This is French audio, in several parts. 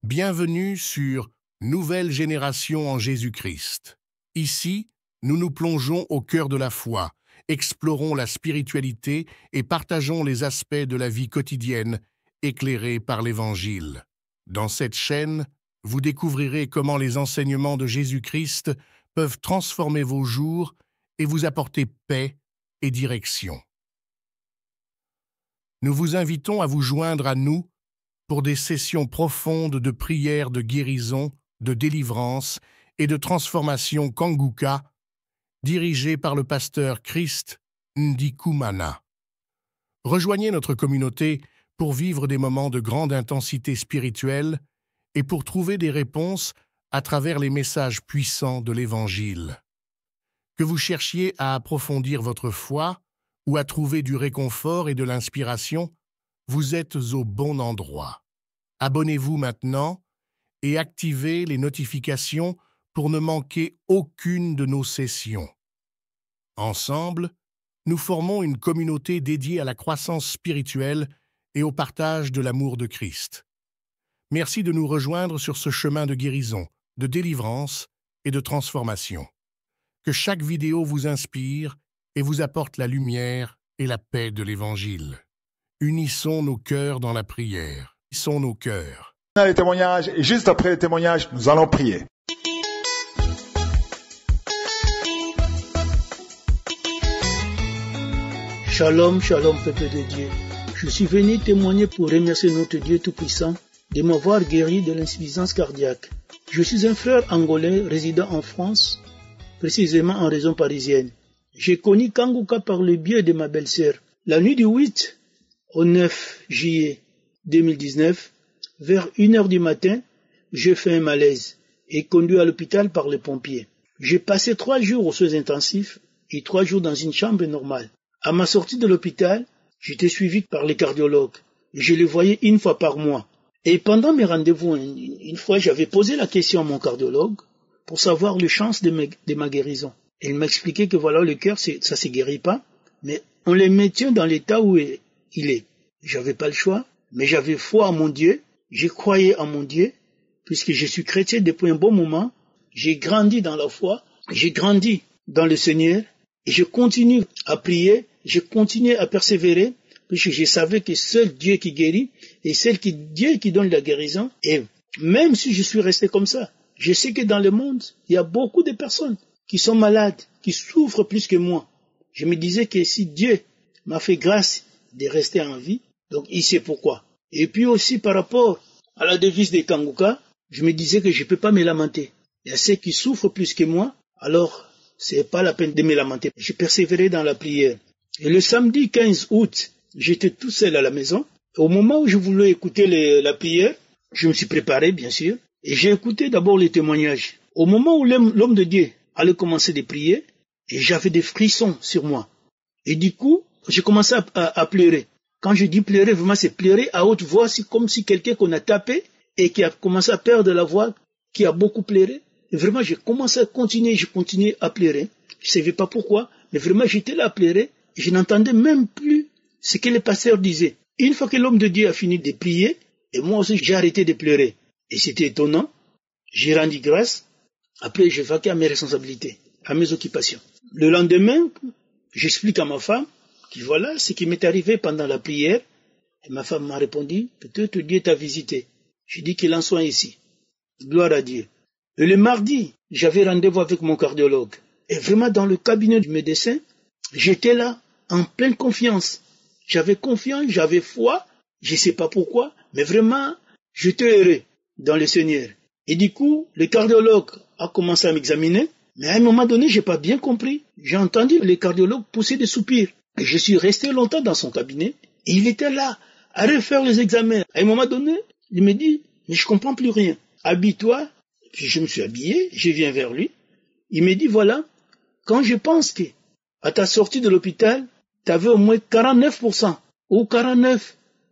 Bienvenue sur Nouvelle génération en Jésus-Christ. Ici, nous nous plongeons au cœur de la foi, explorons la spiritualité et partageons les aspects de la vie quotidienne éclairés par l'Évangile. Dans cette chaîne, vous découvrirez comment les enseignements de Jésus-Christ peuvent transformer vos jours et vous apporter paix et direction. Nous vous invitons à vous joindre à nous pour des sessions profondes de prière, de guérison, de délivrance et de transformation Kanguka, dirigées par le pasteur Christ Ndikumana. Rejoignez notre communauté pour vivre des moments de grande intensité spirituelle et pour trouver des réponses à travers les messages puissants de l'Évangile. Que vous cherchiez à approfondir votre foi ou à trouver du réconfort et de l'inspiration, vous êtes au bon endroit. Abonnez-vous maintenant et activez les notifications pour ne manquer aucune de nos sessions. Ensemble, nous formons une communauté dédiée à la croissance spirituelle et au partage de l'amour de Christ. Merci de nous rejoindre sur ce chemin de guérison, de délivrance et de transformation. Que chaque vidéo vous inspire et vous apporte la lumière et la paix de l'Évangile. Unissons nos cœurs dans la prière. Unissons nos cœurs. Les témoignages, et juste après les témoignages, nous allons prier. Shalom, shalom, peuple de Dieu. Je suis venu témoigner pour remercier notre Dieu Tout-Puissant de m'avoir guéri de l'insuffisance cardiaque. Je suis un frère angolais résidant en France, précisément en région parisienne. J'ai connu Kanguka par le biais de ma belle-sœur. La nuit du 8 au 9 juillet 2019, vers 1h du matin, j'ai fait un malaise et conduit à l'hôpital par les pompiers. J'ai passé 3 jours aux soins intensifs et 3 jours dans une chambre normale. À ma sortie de l'hôpital, j'étais suivi par les cardiologues. Je les voyais une fois par mois. Et pendant mes rendez-vous, une fois, j'avais posé la question à mon cardiologue pour savoir les chances de ma guérison. Il m'a expliqué que voilà, le cœur, ça ne se guérit pas, mais on les maintient dans l'état où il est. J'avais pas le choix, mais j'avais foi en mon Dieu, je croyais en mon Dieu, puisque je suis chrétien depuis un bon moment, j'ai grandi dans la foi, j'ai grandi dans le Seigneur, et je continue à prier, je continue à persévérer, puisque je savais que seul Dieu qui guérit, et Dieu qui donne la guérison, et même si je suis resté comme ça, je sais que dans le monde, il y a beaucoup de personnes qui sont malades, qui souffrent plus que moi. Je me disais que si Dieu m'a fait grâce de rester en vie, donc il sait pourquoi. Et puis aussi par rapport à la devise des Kanguka, je me disais que je ne peux pas me lamenter. Il y a ceux qui souffrent plus que moi, alors c'est pas la peine de me lamenter. J'ai persévéré dans la prière. Et le samedi 15 août, j'étais tout seul à la maison. Au moment où je voulais écouter la prière, je me suis préparé bien sûr, et j'ai écouté d'abord les témoignages. Au moment où l'homme de Dieu allait commencer de prier, et j'avais des frissons sur moi. Et du coup, j'ai commencé à pleurer. Quand je dis pleurer, vraiment c'est pleurer à haute voix, c'est comme si quelqu'un qu'on a tapé et qui a commencé à perdre la voix, qui a beaucoup pleuré. Et vraiment, j'ai commencé à continuer à pleurer. Je ne savais pas pourquoi, mais vraiment j'étais là à pleurer. Et je n'entendais même plus ce que le pasteur disait. Une fois que l'homme de Dieu a fini de prier, et moi aussi j'ai arrêté de pleurer. Et c'était étonnant. J'ai rendu grâce. Après, j'ai vaqué à mes responsabilités, à mes occupations. Le lendemain, j'explique à ma femme que voilà ce qui m'est arrivé pendant la prière. Et ma femme m'a répondu, peut-être Dieu t'a visité. J'ai dit qu'il en soit ici. Gloire à Dieu. Et le mardi, j'avais rendez-vous avec mon cardiologue. Et vraiment, dans le cabinet du médecin, j'étais là, en pleine confiance. J'avais confiance, j'avais foi, je ne sais pas pourquoi, mais vraiment, j'étais heureux dans le Seigneur. Et du coup, le cardiologue a commencé à m'examiner, mais à un moment donné, j'ai pas bien compris. J'ai entendu le cardiologue pousser des soupirs. Et je suis resté longtemps dans son cabinet, et il était là, à refaire les examens. À un moment donné, il me dit, mais je comprends plus rien. Habille-toi. Puis je me suis habillé, je viens vers lui. Il me dit, voilà, quand je pense que à ta sortie de l'hôpital, tu avais au moins 49% ou 49%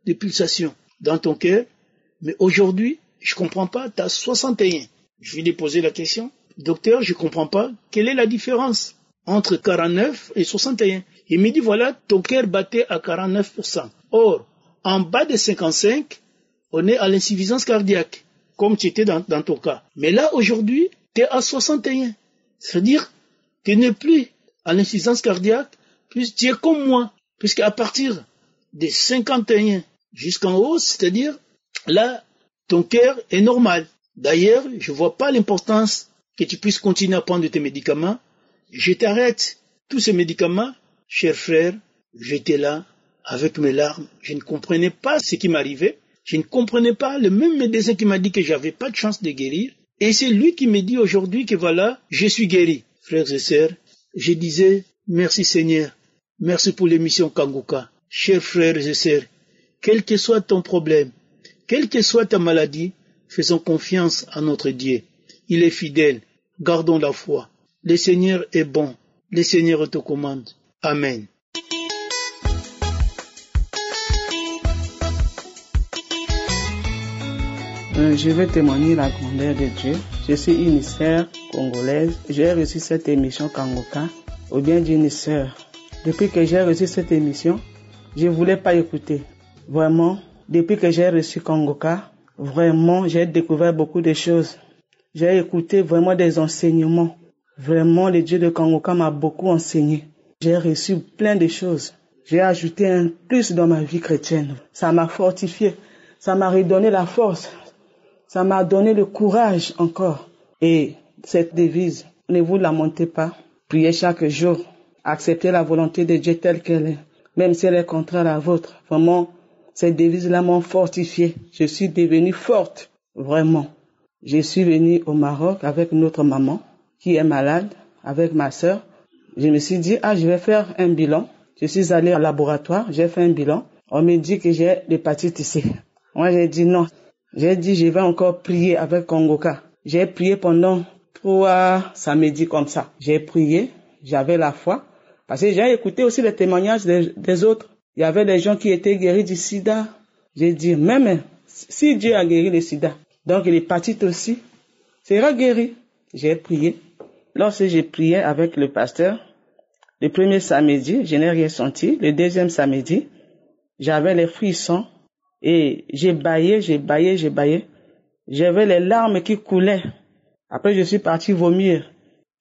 de pulsations dans ton cœur, mais aujourd'hui, je comprends pas, tu as 61. Je lui ai posé la question, docteur, je comprends pas, quelle est la différence entre 49 et 61? Il me dit, voilà, ton cœur battait à 49%. Or, en bas de 55, on est à l'insuffisance cardiaque. comme tu étais dans ton cas. Mais là, aujourd'hui, tu es à 61. C'est-à-dire, tu n'es plus à l'insuffisance cardiaque, puis tu es comme moi. Puisqu'à partir des 51 jusqu'en haut, c'est-à-dire, là, ton cœur est normal. D'ailleurs, je vois pas l'importance que tu puisses continuer à prendre tes médicaments. Je t'arrête tous ces médicaments. Cher frère, j'étais là, avec mes larmes. Je ne comprenais pas ce qui m'arrivait. Je ne comprenais pas le même médecin qui m'a dit que j'avais pas de chance de guérir. Et c'est lui qui me dit aujourd'hui que voilà, je suis guéri. Frères et sœurs, je disais, merci Seigneur. Merci pour l'émission Kanguka. Chers frères et sœurs, quel que soit ton problème, quelle que soit ta maladie, faisons confiance à notre Dieu. Il est fidèle. Gardons la foi. Le Seigneur est bon. Le Seigneur te commande. Amen. Je veux témoigner la grandeur de Dieu. Je suis une sœur congolaise. J'ai reçu cette émission Kanguka au bien d'une sœur. Depuis que j'ai reçu cette émission, je ne voulais pas écouter. Vraiment, depuis que j'ai reçu Kanguka, vraiment, j'ai découvert beaucoup de choses. J'ai écouté vraiment des enseignements. Vraiment, le Dieu de Kanguka m'a beaucoup enseigné. J'ai reçu plein de choses. J'ai ajouté un plus dans ma vie chrétienne. Ça m'a fortifié. Ça m'a redonné la force. Ça m'a donné le courage encore. Et cette devise, ne vous lamentez pas. Priez chaque jour. Acceptez la volonté de Dieu telle qu'elle est. Même si elle est contraire à la vôtre. Vraiment, cette devise-là m'a fortifiée. Je suis devenue forte. Vraiment. Je suis venue au Maroc avec notre maman qui est malade, avec ma sœur. Je me suis dit, je vais faire un bilan. Je suis allée au laboratoire, j'ai fait un bilan. On me dit que j'ai l'hépatite C. Moi, j'ai dit non. J'ai dit, je vais encore prier avec Kanguka. J'ai prié pendant 3 samedis comme ça. J'ai prié, j'avais la foi. Parce que j'ai écouté aussi les témoignages des autres. Il y avait des gens qui étaient guéris du sida. J'ai dit, même si Dieu a guéri le sida, donc l'hépatite aussi sera guéri. J'ai prié. Lorsque j'ai prié avec le pasteur, le premier samedi, je n'ai rien senti. Le deuxième samedi, j'avais les frissons et j'ai baillé. J'avais les larmes qui coulaient. Après, je suis parti vomir.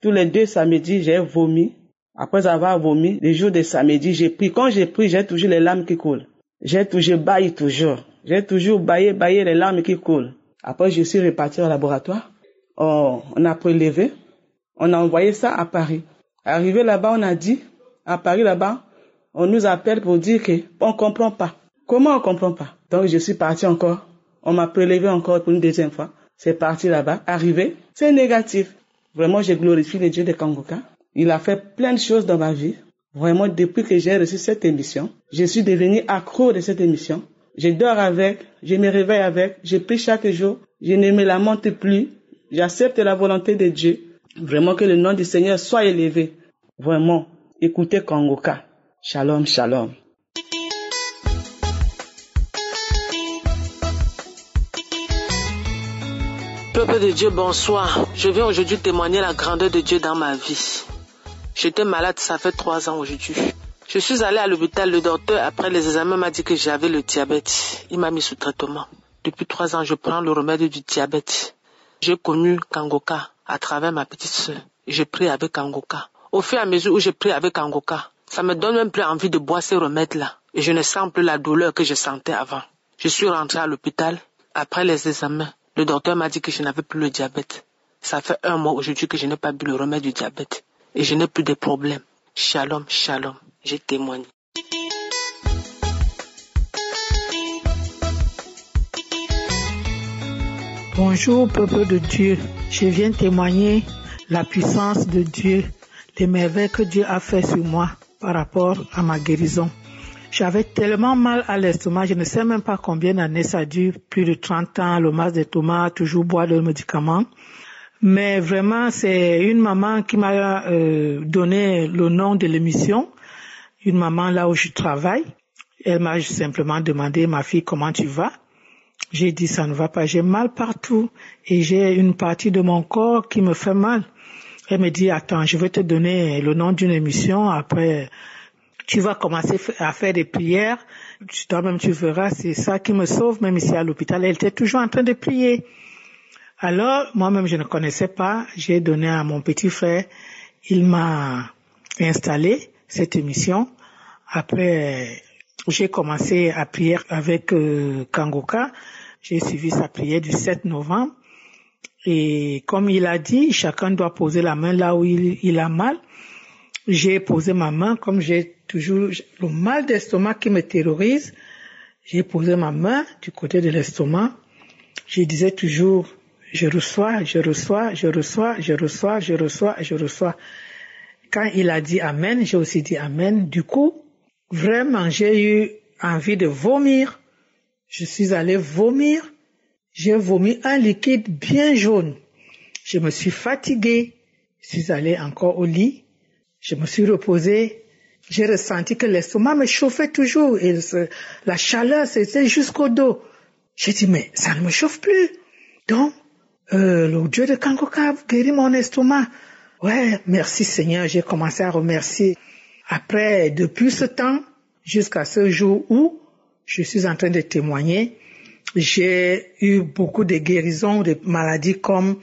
Tous les 2 samedis, j'ai vomi. Après avoir vomi, les jours de samedi, j'ai pris. Quand j'ai pris, j'ai toujours les larmes qui coulent. Je baille toujours. J'ai toujours baillé les larmes qui coulent. Après, je suis reparti au laboratoire. On a prélevé. On a envoyé ça à Paris. Arrivé là-bas, on a dit, à Paris là-bas, on nous appelle pour dire qu'on ne comprend pas. Comment on ne comprend pas? Donc, je suis parti encore. On m'a prélevé encore pour une deuxième fois. C'est parti là-bas. Arrivé, c'est négatif. Vraiment, je glorifie le Dieu de Kanguka. Il a fait plein de choses dans ma vie. Vraiment, depuis que j'ai reçu cette émission, je suis devenu accro de cette émission. Je dors avec, je me réveille avec, je prie chaque jour, je ne me lamente plus. J'accepte la volonté de Dieu. Vraiment que le nom du Seigneur soit élevé. Vraiment, écoutez Kanguka. Shalom, shalom. Peuple de Dieu, bonsoir. Je viens aujourd'hui témoigner la grandeur de Dieu dans ma vie. J'étais malade, ça fait 3 ans aujourd'hui. Je suis allé à l'hôpital, le docteur, après les examens, m'a dit que j'avais le diabète. Il m'a mis sous traitement. Depuis 3 ans, je prends le remède du diabète. J'ai connu Kanguka à travers ma petite sœur. Je prie avec Kanguka. Au fur et à mesure où je prie avec Kanguka, ça me donne même plus envie de boire ces remèdes-là. Et je ne sens plus la douleur que je sentais avant. Je suis rentré à l'hôpital. Après les examens, le docteur m'a dit que je n'avais plus le diabète. Ça fait 1 mois aujourd'hui que je n'ai pas bu le remède du diabète. Et je n'ai plus de problème. Shalom, shalom. J'ai témoigné. Bonjour, peuple de Dieu. Je viens témoigner la puissance de Dieu, les merveilles que Dieu a fait sur moi par rapport à ma guérison. J'avais tellement mal à l'estomac, je ne sais même pas combien d'années ça dure, plus de 30 ans, le masque d'estomac, toujours boire des médicaments. Mais vraiment, c'est une maman qui m'a donné le nom de l'émission, une maman là où je travaille. Elle m'a simplement demandé, ma fille, comment tu vas? J'ai dit, ça ne va pas, j'ai mal partout et j'ai une partie de mon corps qui me fait mal. Elle me dit, attends, je vais te donner le nom d'une émission, après tu vas commencer à faire des prières, toi-même tu verras, c'est ça qui me sauve, même ici à l'hôpital. Elle était toujours en train de prier. Alors, moi-même, je ne connaissais pas. J'ai donné à mon petit frère. Il m'a installé cette émission. Après, j'ai commencé à prier avec Kangoka. J'ai suivi sa prière du 7 novembre. Et comme il a dit, chacun doit poser la main là où il a mal. J'ai posé ma main, comme j'ai toujours le mal d'estomac qui me terrorise. J'ai posé ma main du côté de l'estomac. Je disais toujours, je reçois, je reçois, je reçois, je reçois, je reçois, je reçois. Quand il a dit Amen, j'ai aussi dit Amen. Du coup, vraiment, j'ai eu envie de vomir. Je suis allée vomir. J'ai vomi un liquide bien jaune. Je me suis fatiguée. Je suis allée encore au lit. Je me suis reposée. J'ai ressenti que l'estomac me chauffait toujours et la chaleur, c'était jusqu'au dos. J'ai dit, mais ça ne me chauffe plus. Donc, le Dieu de Kangoka guérit mon estomac. Ouais, merci Seigneur, j'ai commencé à remercier. Après, depuis ce temps, jusqu'à ce jour où je suis en train de témoigner, j'ai eu beaucoup de guérisons de maladies comme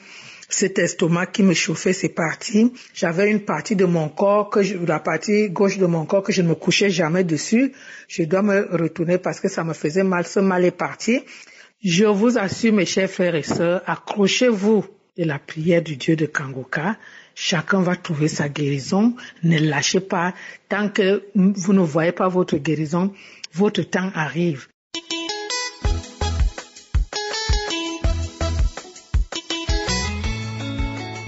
cet estomac qui me chauffait, c'est parti. J'avais une partie de mon corps, la partie gauche de mon corps que je ne me couchais jamais dessus. Je dois me retourner parce que ça me faisait mal. Ce mal est parti. Je vous assure, mes chers frères et sœurs, accrochez-vous de la prière du Dieu de Kangoka. Chacun va trouver sa guérison. Ne lâchez pas. Tant que vous ne voyez pas votre guérison, votre temps arrive.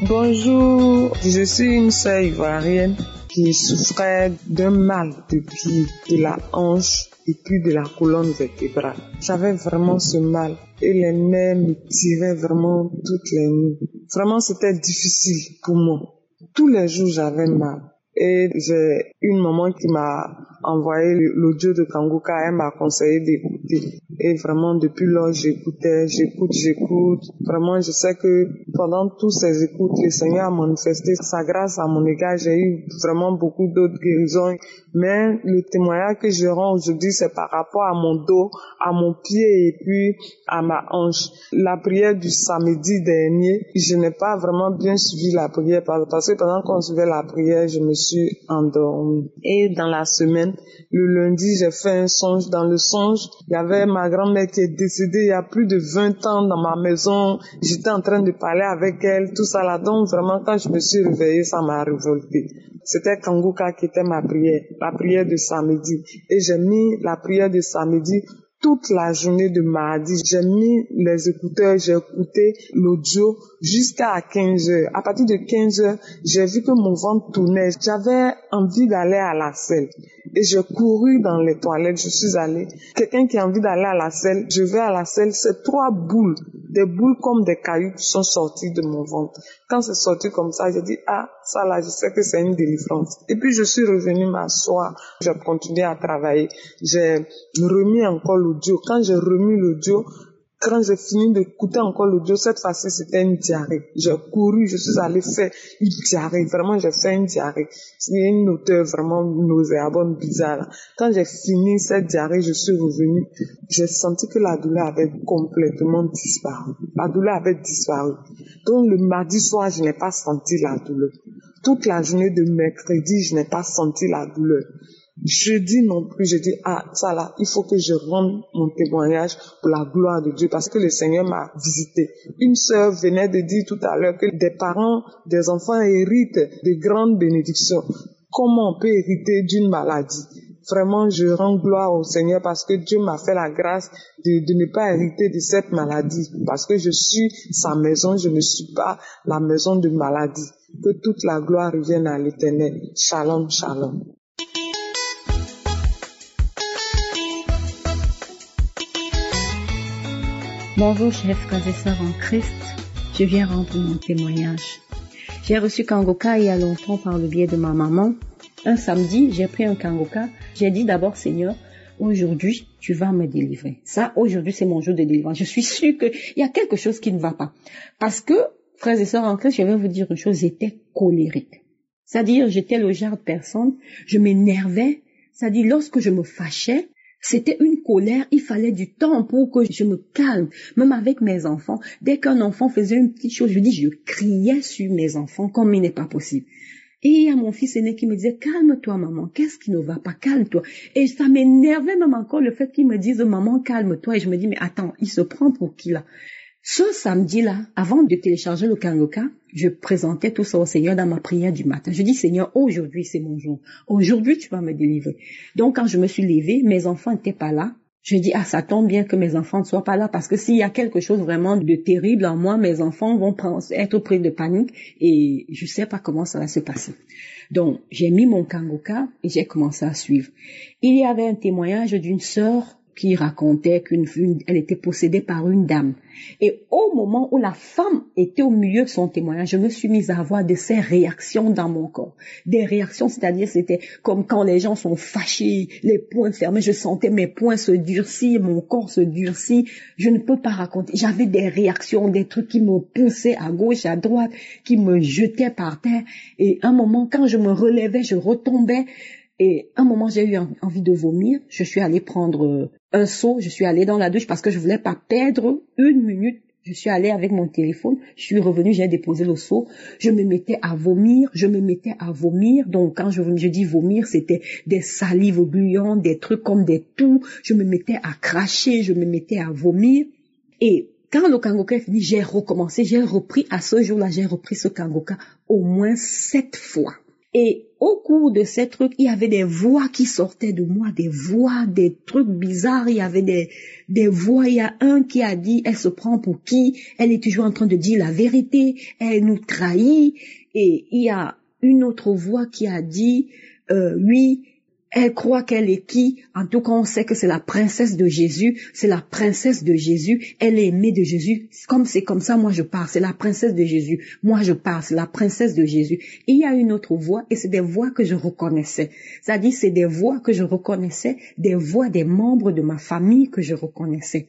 Bonjour, je suis une sœur ivoirienne qui souffrait d'un mal depuis de la hanche et puis de la colonne vertébrale. J'avais vraiment ce mal et les nerfs me tiraient vraiment toutes les nuits. Vraiment, c'était difficile pour moi. Tous les jours, j'avais mal. Et j'ai une maman qui m'a envoyé l'audio de Kangoka, elle m'a conseillé d'écouter. Et vraiment, depuis lors, j'écoutais, j'écoute. Vraiment, je sais que pendant tous ces écoutes, le Seigneur a manifesté sa grâce à mon égard. J'ai eu vraiment beaucoup d'autres guérisons. Mais le témoignage que je rends aujourd'hui, c'est par rapport à mon dos, à mon pied et puis à ma hanche. La prière du samedi dernier, je n'ai pas vraiment bien suivi la prière parce que pendant qu'on suivait la prière, je me suis endormie. Et dans la semaine, le lundi, j'ai fait un songe. Dans le songe, il y avait ma grand-mère qui est décédée il y a plus de 20 ans dans ma maison. J'étais en train de parler avec elle, tout ça là. Donc vraiment, quand je me suis réveillée, ça m'a révoltée. C'était Kangoka qui était ma prière, la prière de samedi. Et j'ai mis la prière de samedi toute la journée de mardi. J'ai mis les écouteurs, j'ai écouté l'audio jusqu'à 15 heures. À partir de 15 heures, j'ai vu que mon ventre tournait. J'avais envie d'aller à la selle. Et j'ai couru dans les toilettes, je suis allée. Quelqu'un qui a envie d'aller à la selle, je vais à la selle, c'est 3 boules. Des boules comme des cailloux qui sont sortis de mon ventre. Quand c'est sorti comme ça, j'ai dit, ah, ça là, je sais que c'est une délivrance. Et puis je suis revenue m'asseoir. J'ai continué à travailler. J'ai remis encore l'audio. Quand j'ai remis l'audio, quand j'ai fini d'écouter encore l'audio, cette fois-ci, c'était une diarrhée. J'ai couru, je suis allée faire une diarrhée. Vraiment, j'ai fait une diarrhée. C'est une odeur vraiment nauséabonde, bizarre. Quand j'ai fini cette diarrhée, je suis revenue. J'ai senti que la douleur avait complètement disparu. La douleur avait disparu. Donc, le mardi soir, je n'ai pas senti la douleur. Toute la journée de mercredi, je n'ai pas senti la douleur. Jeudi non plus, je dis, ah, ça là, il faut que je rende mon témoignage pour la gloire de Dieu parce que le Seigneur m'a visité. Une sœur venait de dire tout à l'heure que des parents, des enfants héritent de grandes bénédictions. Comment on peut hériter d'une maladie? Vraiment, je rends gloire au Seigneur parce que Dieu m'a fait la grâce de ne pas hériter de cette maladie. Parce que je suis sa maison, je ne suis pas la maison de maladie. Que toute la gloire revienne à l'Éternel. Shalom, shalom. Bonjour chers frères et sœurs en Christ, je viens rendre mon témoignage. J'ai reçu Kangoka il y a longtemps par le biais de ma maman. Un samedi, j'ai pris un Kangoka, j'ai dit d'abord Seigneur, aujourd'hui tu vas me délivrer. Ça, aujourd'hui c'est mon jour de délivrance. Je suis sûre qu'il y a quelque chose qui ne va pas. Parce que, frères et sœurs en Christ, je vais vous dire une chose, j'étais colérique. C'est-à-dire, j'étais le genre de personne, je m'énervais, c'est-à-dire lorsque je me fâchais, C'était une colère, il fallait du temps pour que je me calme. Même avec mes enfants, dès qu'un enfant faisait une petite chose, je criais sur mes enfants comme il n'est pas possible. Et il y a mon fils aîné qui me disait, calme-toi maman, qu'est-ce qui ne va pas, calme-toi. Et ça m'énervait même encore le fait qu'il me dise, maman, calme-toi. Et je me dis, mais attends, il se prend pour qui là? Ce samedi-là, avant de télécharger le Kangoka, je présentais tout ça au Seigneur dans ma prière du matin. Je dis, Seigneur, aujourd'hui c'est mon jour. Aujourd'hui tu vas me délivrer. Donc quand je me suis levée, mes enfants n'étaient pas là. Je dis, ça tombe bien que mes enfants ne soient pas là parce que s'il y a quelque chose vraiment de terrible en moi, mes enfants vont être pris de panique et je sais pas comment ça va se passer. Donc, j'ai mis mon Kangoka et j'ai commencé à suivre. Il y avait un témoignage d'une sœur qui racontait qu'elle était possédée par une dame. Et au moment où la femme était au milieu de son témoignage, je me suis mise à avoir de ces réactions dans mon corps. Des réactions, c'est-à-dire c'était comme quand les gens sont fâchés, les poings fermés, je sentais mes poings se durcir, mon corps se durcit. Je ne peux pas raconter. J'avais des réactions, des trucs qui me poussaient à gauche, à droite, qui me jetaient par terre. Et un moment, quand je me relevais, je retombais. Et un moment, j'ai eu envie de vomir. Je suis allée prendre un seau. Je suis allée dans la douche parce que je voulais pas perdre une minute. Je suis allée avec mon téléphone. Je suis revenue, j'ai déposé le seau. Je me mettais à vomir. Donc, quand je dis vomir, c'était des salives gluantes, des trucs comme des toux. Je me mettais à cracher, je me mettais à vomir. Et quand le Kangoka est fini, j'ai recommencé. J'ai repris à ce jour-là, j'ai repris ce Kangoka au moins 7 fois. Et au cours de ces trucs, il y avait des voix qui sortaient de moi, des voix, des trucs bizarres. Il y avait des voix. Il y a un qui a dit, elle se prend pour qui? Elle est toujours en train de dire la vérité. Elle nous trahit. Et il y a une autre voix qui a dit, oui, elle croit qu'elle est qui? En tout cas, on sait que c'est la princesse de Jésus. C'est la princesse de Jésus. Elle est aimée de Jésus. C'est comme ça, moi je parle. C'est la princesse de Jésus. Moi je parle. C'est la princesse de Jésus. Et il y a une autre voix et c'est des voix que je reconnaissais. C'est-à-dire, c'est des voix que je reconnaissais, des voix des membres de ma famille que je reconnaissais.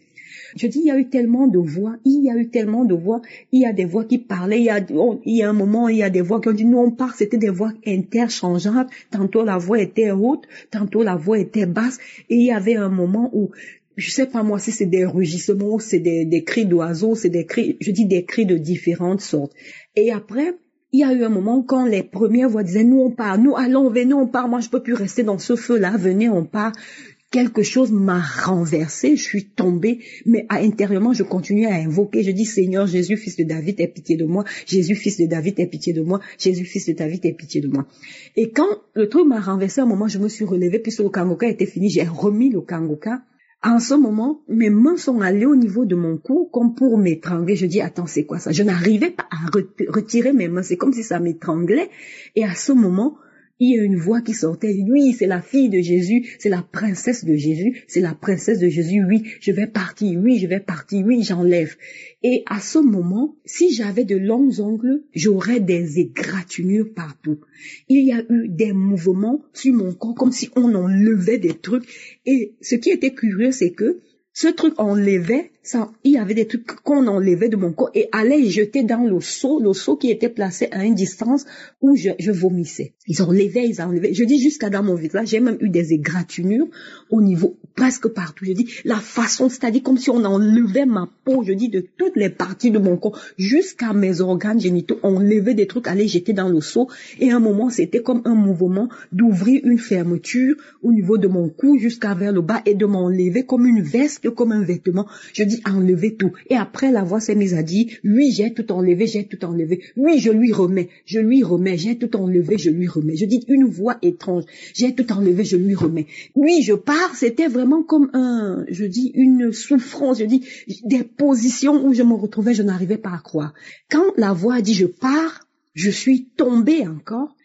Je dis, il y a eu tellement de voix, il y a des voix qui parlaient, il y a un moment, il y a des voix qui ont dit, nous on part, c'était des voix interchangeables, tantôt la voix était haute, tantôt la voix était basse, et il y avait un moment où, je sais pas moi si c'est des rugissements, c'est des cris d'oiseaux, c'est des cris de différentes sortes. Et après, il y a eu un moment quand les premières voix disaient, nous on part, nous allons, venez on part, moi je peux plus rester dans ce feu-là, venez on part. Quelque chose m'a renversé, je suis tombée, mais intérieurement, je continuais à invoquer. Je dis, Seigneur Jésus, fils de David, aie pitié de moi. Jésus, fils de David, aie pitié de moi. Jésus, fils de David, aie pitié de moi. Et quand le truc m'a renversé, à un moment, je me suis relevée, puisque le Kangoka était fini, j'ai remis le Kangoka. En ce moment, mes mains sont allées au niveau de mon cou, comme pour m'étrangler. Je dis, attends, c'est quoi ça? Je n'arrivais pas à retirer mes mains. C'est comme si ça m'étranglait. Et à ce moment, il y a une voix qui sortait, oui, c'est la fille de Jésus, c'est la princesse de Jésus, c'est la princesse de Jésus, oui, je vais partir, oui, j'enlève. Et à ce moment, si j'avais de longs ongles, j'aurais des égratignures partout. Il y a eu des mouvements sur mon corps, comme si on enlevait des trucs. Et ce qui était curieux, c'est que ce truc enlevait, il y avait des trucs qu'on enlevait de mon corps et allait jeter dans le seau qui était placé à une distance où je vomissais. Ils enlevaient. Je dis jusqu'à dans mon visage, j'ai même eu des égratignures au niveau, presque partout. Je dis, la façon, c'est-à-dire comme si on enlevait ma peau, je dis de toutes les parties de mon corps, jusqu'à mes organes génitaux, on enlevait des trucs, allait jeter dans le seau. Et à un moment, c'était comme un mouvement d'ouvrir une fermeture au niveau de mon cou jusqu'à vers le bas et de m'enlever comme une veste, comme un vêtement. Je dis, enlever tout. Et après, la voix s'est mise à dire, oui, j'ai tout enlevé. Oui, je lui remets, j'ai tout enlevé, je lui remets. Je dis une voix étrange, j'ai tout enlevé, je lui remets. Oui, je pars, c'était vraiment comme une souffrance, des positions où je me retrouvais, je n'arrivais pas à croire. Quand la voix a dit, je pars, je suis tombée encore.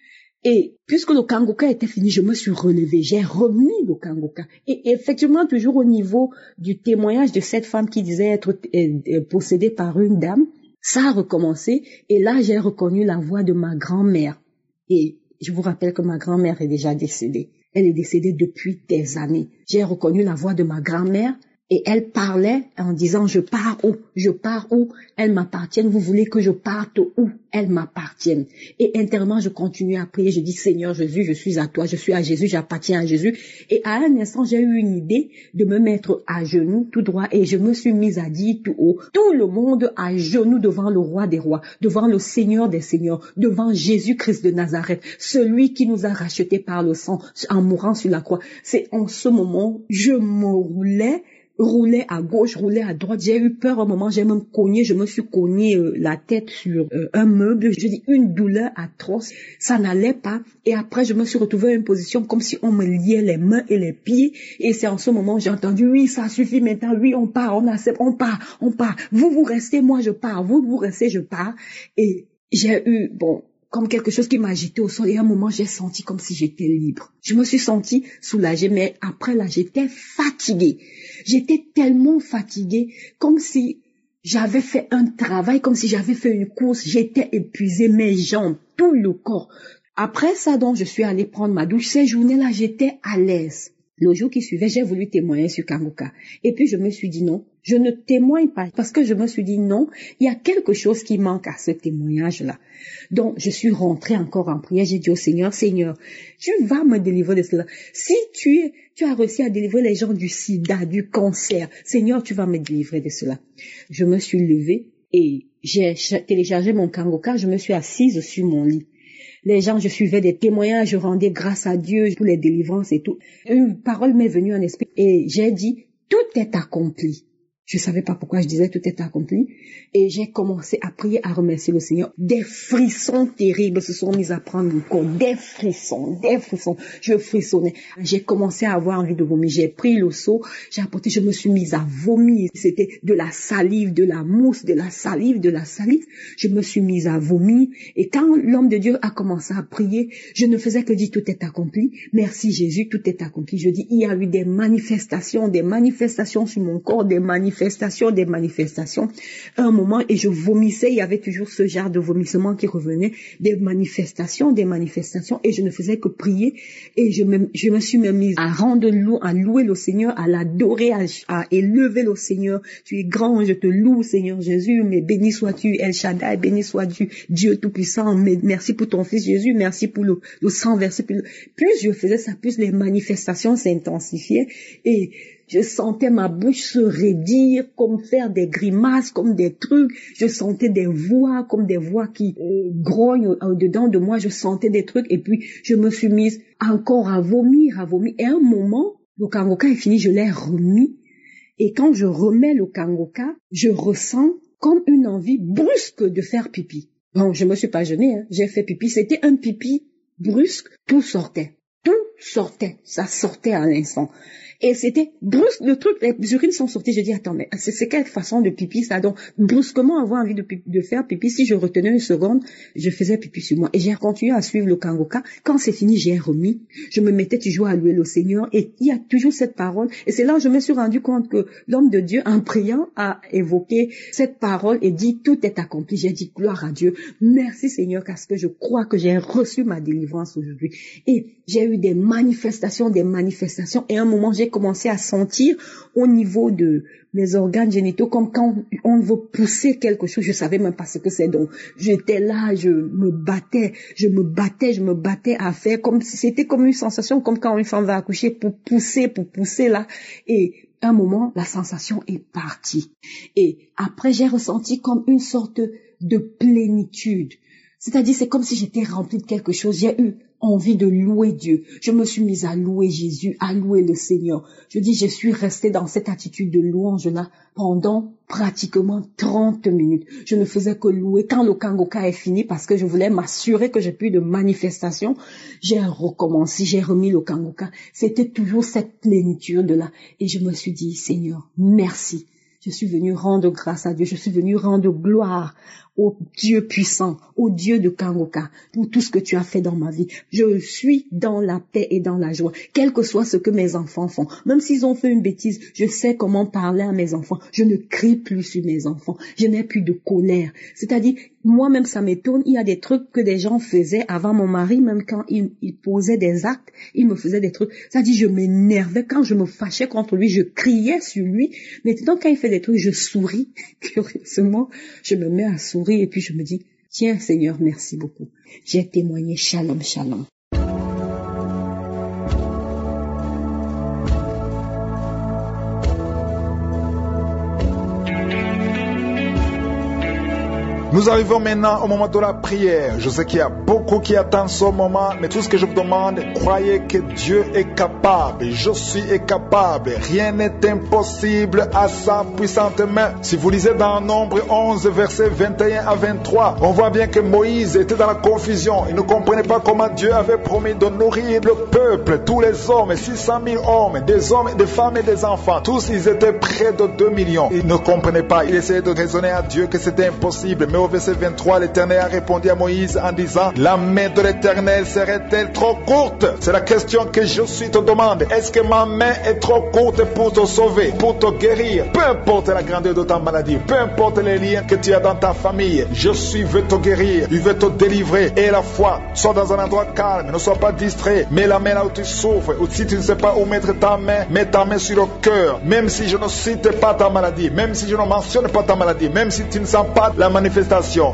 Et puisque le Kangoka était fini, je me suis relevée, j'ai remis le Kangoka. Et effectivement, toujours au niveau du témoignage de cette femme qui disait être possédée par une dame, ça a recommencé. Et là, j'ai reconnu la voix de ma grand-mère. Et je vous rappelle que ma grand-mère est déjà décédée. Elle est décédée depuis des années. J'ai reconnu la voix de ma grand-mère Et elle parlait en disant, je pars où? Je pars où? Elles m'appartiennent. Vous voulez que je parte où? Elles m'appartiennent. Et intérieurement, je continue à prier. Je dis, Seigneur Jésus, je suis à toi. Je suis à Jésus. J'appartiens à Jésus. Et à un instant, j'ai eu une idée de me mettre à genoux tout droit. Et je me suis mise à dire tout haut, tout le monde à genoux devant le roi des rois, devant le Seigneur des seigneurs, devant Jésus-Christ de Nazareth, celui qui nous a rachetés par le sang en mourant sur la croix. C'est en ce moment, je me roulais à gauche, roulais à droite. J'ai eu peur un moment, j'ai même cogné, je me suis cogné la tête sur un meuble. Je dis une douleur atroce, ça n'allait pas. Et après, je me suis retrouvée à une position comme si on me liait les mains et les pieds. Et c'est en ce moment j'ai entendu, oui, ça suffit maintenant, oui, on part, on accepte, on part. Vous restez, moi je pars. Vous restez, je pars. Et j'ai eu, comme quelque chose qui m'agitait au sol, et à un moment, j'ai senti comme si j'étais libre. Je me suis sentie soulagée, mais après là, j'étais fatiguée. J'étais tellement fatiguée, comme si j'avais fait un travail, comme si j'avais fait une course. J'étais épuisée, mes jambes, tout le corps. Après ça, donc, je suis allée prendre ma douche. Ces journées-là, j'étais à l'aise. Le jour qui suivait, j'ai voulu témoigner sur Kangoka. Et puis, je me suis dit non, je ne témoigne pas. Parce que je me suis dit non, il y a quelque chose qui manque à ce témoignage-là. Donc, je suis rentrée encore en prière. J'ai dit au Seigneur, Seigneur, tu vas me délivrer de cela. Si tu as réussi à délivrer les gens du sida, du cancer, Seigneur, tu vas me délivrer de cela. Je me suis levée et j'ai téléchargé mon Kangoka. Je me suis assise sur mon lit. Les gens, je suivais des témoignages, je rendais grâce à Dieu pour les délivrances et tout. Une parole m'est venue en esprit et j'ai dit, tout est accompli. Je savais pas pourquoi je disais tout est accompli. Et j'ai commencé à prier, à remercier le Seigneur. Des frissons terribles se sont mis à prendre le corps. Des frissons. Je frissonnais. J'ai commencé à avoir envie de vomir. J'ai pris le seau, j'ai apporté, je me suis mise à vomir. C'était de la salive, de la mousse, de la salive. Je me suis mise à vomir. Et quand l'homme de Dieu a commencé à prier, je ne faisais que dire tout est accompli. Merci Jésus, tout est accompli. Je dis, il y a eu des manifestations sur mon corps, des manifestations. Un moment, et je vomissais, il y avait toujours ce genre de vomissement qui revenait, des manifestations, et je ne faisais que prier, et je me suis mise à à louer le Seigneur, à l'adorer, à élever le Seigneur. Tu es grand, je te loue, Seigneur Jésus, mais béni sois-tu, El Shaddai, béni sois-tu, Dieu Tout-Puissant, mais merci pour ton Fils Jésus, merci pour le sang versé. Plus je faisais ça, plus les manifestations s'intensifiaient, et je sentais ma bouche se raidir, comme faire des grimaces, comme des trucs. Je sentais des voix, comme des voix qui grognent au-dedans de moi. Je sentais des trucs et puis je me suis mise encore à vomir. Et à un moment, le Kangoka est fini, je l'ai remis. Et quand je remets le Kangoka, je ressens comme une envie brusque de faire pipi. Bon, je me suis pas gênée, j'ai fait pipi. C'était un pipi brusque, tout sortait. Ça sortait à l'instant. Et c'était brusque, le truc, les urines sont sorties. Je dis, attends, mais c'est quelle façon de pipi ça? Donc, brusquement avoir envie de faire pipi, si je retenais une seconde, je faisais pipi sur moi. Et j'ai continué à suivre le Kangoka. Quand c'est fini, j'ai remis. Je me mettais toujours à louer le Seigneur. Et il y a toujours cette parole. Et c'est là où je me suis rendu compte que l'homme de Dieu, en priant, a évoqué cette parole et dit, tout est accompli. J'ai dit, gloire à Dieu. Merci Seigneur, parce que je crois que j'ai reçu ma délivrance aujourd'hui. Et j'ai eu des manifestations. Et à un moment, j'ai commencé à sentir au niveau de mes organes génitaux comme quand on veut pousser quelque chose. Je savais même pas ce que c'est. Donc, j'étais là, je me battais à faire comme si c'était comme une sensation, comme quand une femme va accoucher pour pousser là. Et à un moment, la sensation est partie. Et après, j'ai ressenti comme une sorte de plénitude. C'est-à-dire, c'est comme si j'étais remplie de quelque chose. J'ai eu envie de louer Dieu. Je me suis mise à louer Jésus, à louer le Seigneur. Je suis restée dans cette attitude de louange-là pendant pratiquement 30 minutes. Je ne faisais que louer. Quand le Kangoka est fini, parce que je voulais m'assurer que j'ai plus de manifestations, j'ai recommencé, j'ai remis le Kangoka. C'était toujours cette plénitude-là. Et je me suis dit, Seigneur, merci. Je suis venue rendre grâce à Dieu. Je suis venue rendre gloire au Dieu puissant, au Dieu de Kangoka, pour tout ce que tu as fait dans ma vie. Je suis dans la paix et dans la joie, quel que soit ce que mes enfants font. Même s'ils ont fait une bêtise, je sais comment parler à mes enfants. Je ne crie plus sur mes enfants. Je n'ai plus de colère. C'est-à-dire, moi-même, ça m'étonne. Il y a des trucs que des gens faisaient avant mon mari, même quand il posait des actes, il me faisait des trucs. C'est-à-dire, je m'énervais. Quand je me fâchais contre lui, je criais sur lui. Maintenant, quand il fait des trucs, je souris. Curieusement, je me mets à sourire et puis je me dis, tiens, Seigneur, merci beaucoup. J'ai témoigné. Shalom, shalom. Nous arrivons maintenant au moment de la prière. Je sais qu'il y a beaucoup qui attendent ce moment, mais tout ce que je vous demande, croyez que Dieu est capable. Je suis capable. Rien n'est impossible à sa puissante main. Si vous lisez dans Nombre 11, versets 21 à 23, on voit bien que Moïse était dans la confusion. Il ne comprenait pas comment Dieu avait promis de nourrir le peuple, tous les hommes, 600 000 hommes, des femmes et des enfants. Tous, ils étaient près de 2 millions. Il ne comprenait pas. Il essayait de raisonner à Dieu que c'était impossible. Mais au verset 23, l'Éternel a répondu à Moïse en disant, la main de l'Éternel serait-elle trop courte? C'est la question que je suis te demande. Est-ce que ma main est trop courte pour te sauver, pour te guérir? Peu importe la grandeur de ta maladie, peu importe les liens que tu as dans ta famille, je veux te guérir, je veux te délivrer. Et la foi, sois dans un endroit calme, ne sois pas distrait. Mets la main là où tu souffres, ou si tu ne sais pas où mettre ta main, mets ta main sur le cœur. Même si je ne cite pas ta maladie, même si je ne mentionne pas ta maladie, même si tu ne sens pas la manifestation,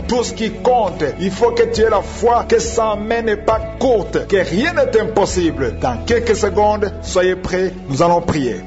tout ce qui compte, il faut que tu aies la foi que sa main n'est pas courte, que rien n'est impossible. Dans quelques secondes, soyez prêts, nous allons prier.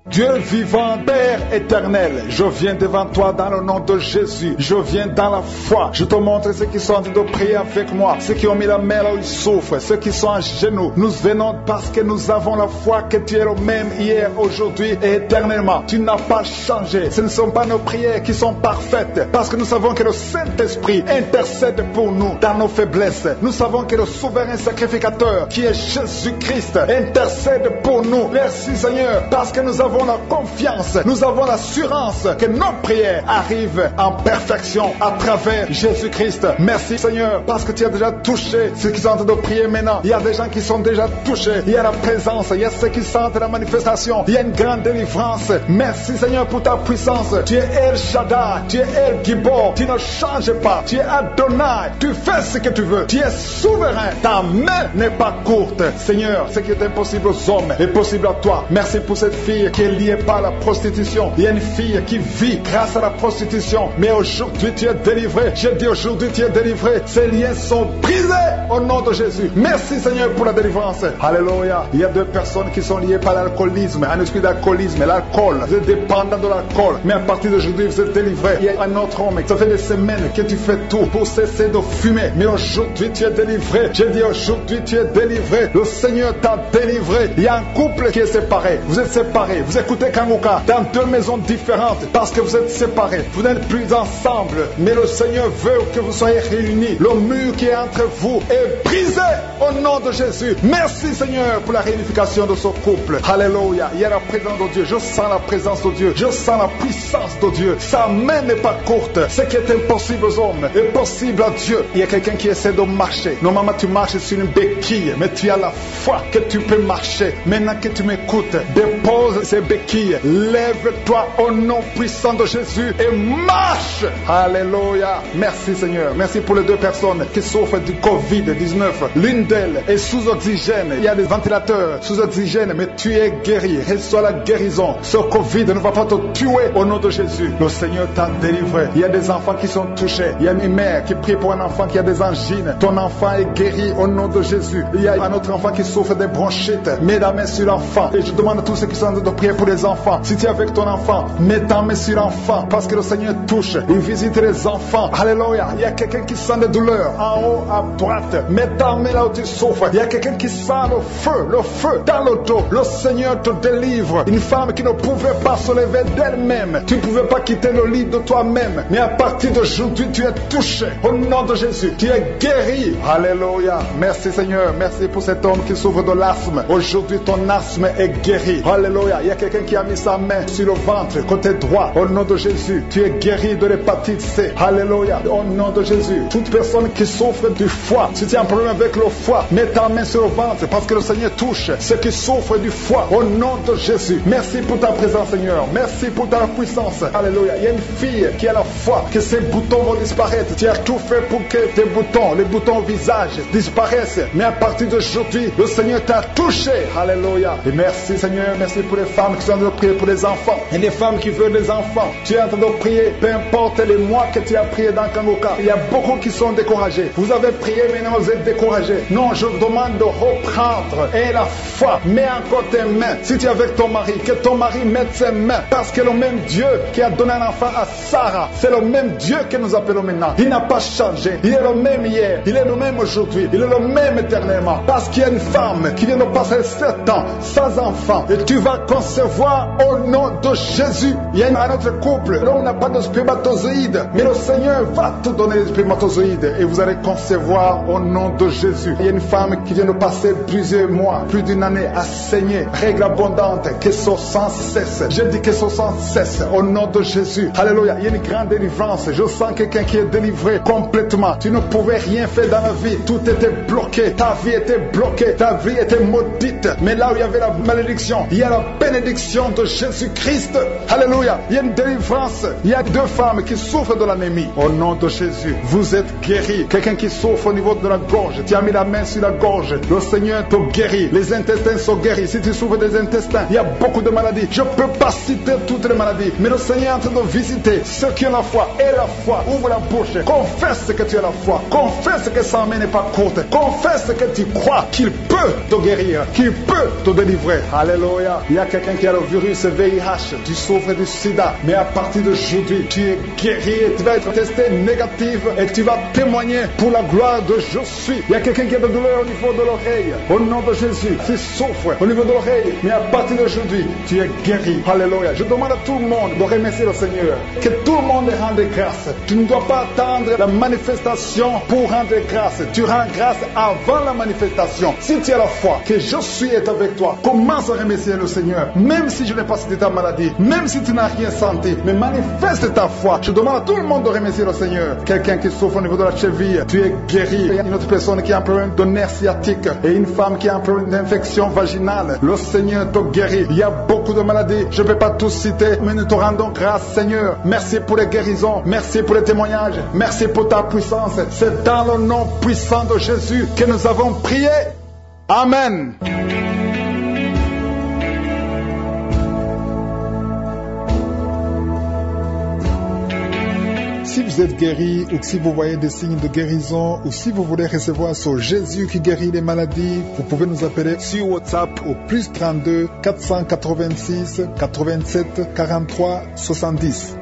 Dieu vivant, Père éternel, je viens devant toi dans le nom de Jésus. Je viens dans la foi. Je te montre ceux qui sont en train de prier avec moi, ceux qui ont mis la main là où ils souffrent, ceux qui sont à genoux. Nous venons parce que nous avons la foi que tu es le même hier, aujourd'hui et éternellement. Tu n'as pas changé. Ce ne sont pas nos prières qui sont parfaites, parce que nous savons que le Saint-Esprit intercède pour nous dans nos faiblesses. Nous savons que le souverain sacrificateur, qui est Jésus-Christ, intercède pour nous. Merci Seigneur, parce que nous avons la confiance, nous avons l'assurance que nos prières arrivent en perfection à travers Jésus-Christ. Merci Seigneur, parce que tu as déjà touché ceux qui sont en train de prier maintenant. Il y a des gens qui sont déjà touchés. Il y a la présence, il y a ceux qui sentent la manifestation. Il y a une grande délivrance. Merci Seigneur pour ta puissance. Tu es El Shaddai, tu es El Gibor. Tu ne changes pas. Tu es Adonai. Tu fais ce que tu veux. Tu es souverain. Ta main n'est pas courte. Seigneur, ce qui est impossible aux hommes est possible à toi. Merci pour cette fille qui est liée par la prostitution. Il y a une fille qui vit grâce à la prostitution, mais aujourd'hui tu es délivré. Je dis aujourd'hui tu es délivré. Ces liens sont brisés au nom de Jésus. Merci Seigneur pour la délivrance. Alléluia. Il y a 2 personnes qui sont liées par l'alcoolisme, un esprit d'alcoolisme, l'alcool. Vous êtes dépendant de l'alcool, mais à partir d'aujourd'hui vous êtes délivré. Il y a un autre homme, ça fait des semaines que tu fais tout pour cesser de fumer, mais aujourd'hui tu es délivré. Je dis aujourd'hui tu es délivré. Le Seigneur t'a délivré. Il y a un couple qui est séparé. Vous êtes séparés. Vous écoutez Kangoka dans 2 maisons différentes parce que vous êtes séparés. Vous n'êtes plus ensemble, mais le Seigneur veut que vous soyez réunis. Le mur qui est entre vous est brisé au nom de Jésus. Merci Seigneur pour la réunification de ce couple. Alléluia. Il y a la présence de Dieu. Je sens la présence de Dieu. Je sens la puissance de Dieu. Sa main n'est pas courte. Ce qui est impossible aux hommes est possible à Dieu. Il y a quelqu'un qui essaie de marcher. Normalement tu marches sur une béquille, mais tu as la foi que tu peux marcher. Maintenant que tu m'écoutes, dépose ces béquilles, lève-toi au nom puissant de Jésus et marche. Alléluia. Merci Seigneur. Merci pour les 2 personnes qui souffrent du Covid-19. L'une d'elles est sous oxygène. Il y a des ventilateurs sous oxygène, mais tu es guéri. Reçois la guérison. Ce Covid ne va pas te tuer au nom de Jésus. Le Seigneur t'a délivré. Il y a des enfants qui sont touchés. Il y a une mère qui prie pour un enfant qui a des angines. Ton enfant est guéri au nom de Jésus. Il y a un autre enfant qui souffre des bronchites. Mets la main sur l'enfant. Et je demande à tous ceux qui sont en train de prier pour les enfants. Si tu es avec ton enfant, mets ta main sur l'enfant, parce que le Seigneur touche. Il visite les enfants. Alléluia. Il y a quelqu'un qui sent des douleurs en haut à droite. Mets ta main là où tu souffres. Il y a quelqu'un qui sent le feu dans le dos. Le Seigneur te délivre. Une femme qui ne pouvait pas se lever d'elle-même. Tu ne pouvais pas quitter le lit de toi-même. Mais à partir d'aujourd'hui, tu es touché. Au nom de Jésus, tu es guéri. Alléluia. Merci Seigneur. Merci pour cet homme qui souffre de l'asthme. Aujourd'hui, ton asthme est guéri. Alléluia. Il y a quelqu'un quelqu'un qui a mis sa main sur le ventre, côté droit. Au nom de Jésus, tu es guéri de l'hépatite C. Alléluia. Au nom de Jésus, toute personne qui souffre du foie, si tu as un problème avec le foie, mets ta main sur le ventre parce que le Seigneur touche ceux qui souffrent du foie. Au nom de Jésus, merci pour ta présence, Seigneur. Merci pour ta puissance. Alléluia. Il y a une fille qui a la foi que ses boutons vont disparaître. Tu as tout fait pour que tes boutons, les boutons au visage, disparaissent. Mais à partir d'aujourd'hui, le Seigneur t'a touché. Alléluia. Et merci, Seigneur. Merci pour les femmes qui sont en train de prier pour les enfants. Et les femmes qui veulent des enfants. Tu es en train de prier. Peu importe les mois que tu as prié dans Kangoka. Il y a beaucoup qui sont découragés. Vous avez prié, mais vous êtes découragés. Non, je vous demande de reprendre. Et la foi. Mets encore tes mains. Si tu es avec ton mari, que ton mari mette ses mains. Parce que le même Dieu qui a donné un enfant à Sarah, c'est le même Dieu que nous appelons maintenant. Il n'a pas changé. Il est le même hier. Il est le même aujourd'hui. Il est le même éternellement. Parce qu'il y a une femme qui vient de passer 7 ans sans enfant. Et tu vas concevoir au nom de Jésus. Il y a un autre couple. L'homme n'a pas de spermatozoïdes. Mais le Seigneur va te donner les spermatozoïdes. Et vous allez concevoir au nom de Jésus. Il y a une femme qui vient de passer plusieurs mois, plus d'une année à saigner. Règle abondante. Que ce sans cesse. Je dis que ce sans cesse. Au nom de Jésus. Alléluia. Il y a une grande délivrance. Je sens quelqu'un qui est délivré complètement. Tu ne pouvais rien faire dans la vie. Tout était bloqué. Ta vie était bloquée. Ta vie était maudite. Mais là où il y avait la malédiction, il y a la bénédiction de Jésus-Christ. Alléluia. Il y a une délivrance. Il y a 2 femmes qui souffrent de l'anémie. Au nom de Jésus, vous êtes guéris. Quelqu'un qui souffre au niveau de la gorge, tu as mis la main sur la gorge. Le Seigneur te guérit. Les intestins sont guéris. Si tu souffres des intestins, il y a beaucoup de maladies. Je ne peux pas citer toutes les maladies. Mais le Seigneur est en train de visiter ceux qui ont la foi. Et la foi, ouvre la bouche. Confesse que tu as la foi. Confesse que sa main n'est pas courte. Confesse que tu crois qu'il peut te guérir, qu'il peut te délivrer. Alléluia. Il y a quelqu'un qui a le virus VIH. Tu souffres du sida. Mais à partir d'aujourd'hui, tu es guéri. Tu vas être testé négatif et tu vas témoigner pour la gloire de je suis. Il y a quelqu'un qui a de douleur au niveau de l'oreille. Au nom de Jésus, tu souffres au niveau de l'oreille. Mais à partir d'aujourd'hui, tu es guéri. Alléluia. Je demande à tout le monde de remercier le Seigneur. Que tout le monde rende grâce. Tu ne dois pas attendre la manifestation pour rendre grâce. Tu rends grâce avant la manifestation. Si tu as la foi que je suis est avec toi, commence à remercier le Seigneur. Même si je n'ai pas cité ta maladie, même si tu n'as rien senti, mais manifeste ta foi. Je demande à tout le monde de remercier le Seigneur. Quelqu'un qui souffre au niveau de la cheville, tu es guéri. Il y a une autre personne qui a un problème de nerf sciatique et une femme qui a un problème d'infection vaginale. Le Seigneur te guérit. Il y a beaucoup de maladies. Je ne peux pas tous citer, mais nous te rendons grâce, Seigneur. Merci pour les guérisons. Merci pour les témoignages. Merci pour ta puissance. C'est dans le nom puissant de Jésus que nous avons prié. Amen. Si vous êtes guéri ou si vous voyez des signes de guérison ou si vous voulez recevoir ce Jésus qui guérit les maladies, vous pouvez nous appeler sur WhatsApp au +32 486 87 43 70.